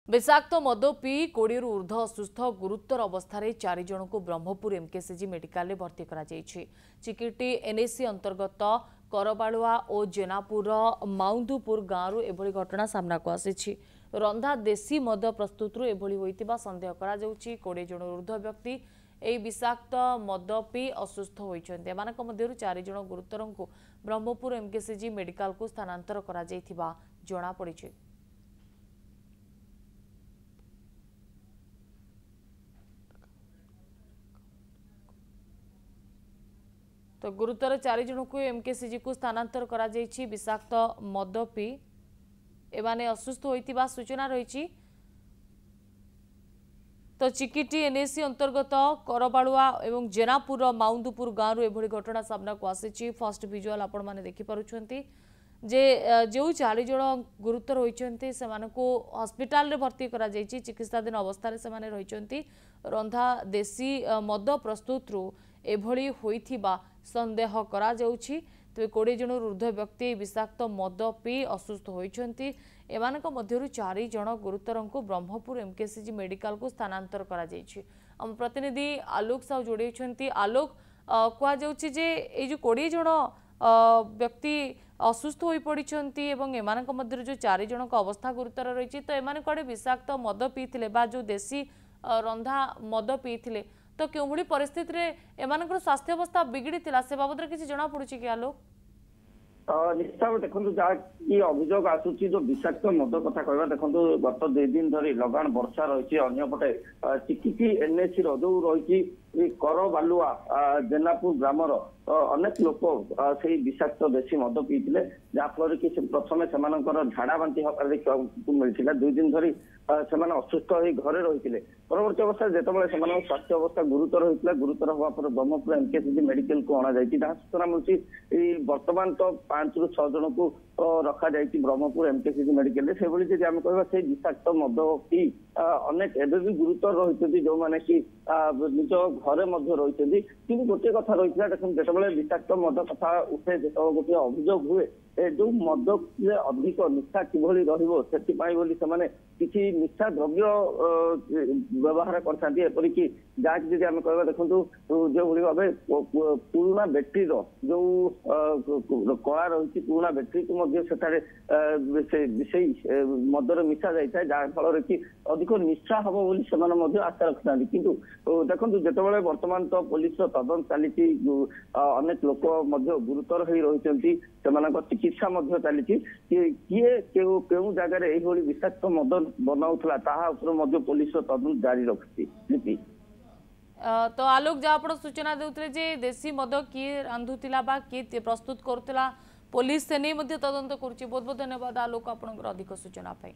विषाक्त मद पी 20 ऊर्ध्व असुस्थ गुरुतर अवस्था चार जन को ब्रह्मपुर एमकेसीजी मेडिकल भर्ती करा चिकिटी एनएसी अंतर्गत करबालुआ और जेनापुर माउंदुपुर गांव एभली घटना सामना को आसी रंधा देशी मद प्रस्तुत एभली सन्देह करा 20 जन ऊर्ध्व व्यक्ति यह विषाक्त मद पी असुस्थ होती मध्य चार जन गुरुतर को ब्रह्मपुर एमकेसीजी मेडिकल को स्थानांतर करा जनापड़ी। तो गुरुतर चार जन को एमकेसीजी को स्थानांतर करा विषाक्त मद पी एमाने असुस्थ होइतिबा सूचना रही। तो चिकिटी एनएसी अंतर्गत करबालुआ एवं जेनापुर माउंदुपुर गांव एभली घटना सामना को आसी। फर्स्ट विजुअल आपण माने देखि पारुछंती जे जो चार जन गुरुतर होइछंती सेमानकु हॉस्पिटल रे भर्ती करा जायछि। चिकित्साधीन अवस्था रे सेमाने रहिछंती रंधा देशी मद प्रस्तुत रु एभली होइथिबा संदेह करा जाउछि। तो 20 जन ऊर्ध्व व्यक्ति विषाक्त मद पी असुस्थ होइछंती एमानक मध्यरु 4 जन गुरुतर को ब्रह्मपुर एमकेसीजी मेडिकल को स्थानांतर करा जायछि। हम प्रतिनिधि आलोक साहू जोड़े आलोक कह जाउछि जे ए जो 20 जन व्यक्ति असुस्थ हो पड़ती एमानक मध्यरु जो 4 जन अवस्था गुरुतर रही तो एमाने कुआडे विषाक्त मद पीथिले बा जो देशी रंधा मद पीथिले तो क्यों परिस्थिति रे एमानकर स्वास्थ्य अवस्था बिगड़ी थिला से बाबद किसी जना पड़ुछि कि आलोक? निश्चित भाव देखो जहाँ कि अभियोग आसूची जो विषाक्त मद कथा कहवा देखो गत 2 दिन धरी लगान वर्षा रही अंपटे चिकिटी एनएसी जो रही करबालुआ जेनापुर ग्रामर अनेक लोक से विषाक्त देशी मद पीते जहाँफल कि प्रथम से झाड़ा बांति हकार देखा मिलता 2 दिन धरी से असुस्थ हो घरे रही परवर्ती अवस्था जिते स्वास्थ्य अवस्था गुरुतर होता गुरुतर हवा पर ब्रह्मपुर एमकेसीजी मेडिकल को अणा जहाँ सूचना मिली बर्तमान तो 5 ରୁ 6 जन को रखा जाइए ब्रह्मपुर एमकेसीजी मेडिकल से जब आम कह विषाक्त मद पी अनेक एवं भी गुरुतर रही जो मैंने कि निज घरे रही कि गोटे कथा रही देखो जो विषाक्त मद कथा उठे जो गोटे अभियोग हुए जो मद अधिक निशा किभली रही किसी निशा द्रव्य व्यवहार करपरिकी जहाँकि जब आम कह देखो जो भाव पुराना बैटेरी जो कला रही पुराना बैटेरी को मदर मिशा जाए जहाँफल कि अधिक निशा हम बोली आशा रखिता किंतु देखो जिते बर्तमान तो पुलिस तदंत चली अनेक लोक गुरुतर हो रही चिकित्सा चली किए केउ जगह यही विषाक्त मद बनाऊला पुलिस तदंत जारी रखी। तो आलोक जहाँ आप सूचना देते देशी मद किए रांधुला बा किए प्रस्तुत करुला पुलिस से नहीं तदंत करुच्ची। बहुत बहुत धन्यवाद आलोक आपंकर अधिक सूचना पाई।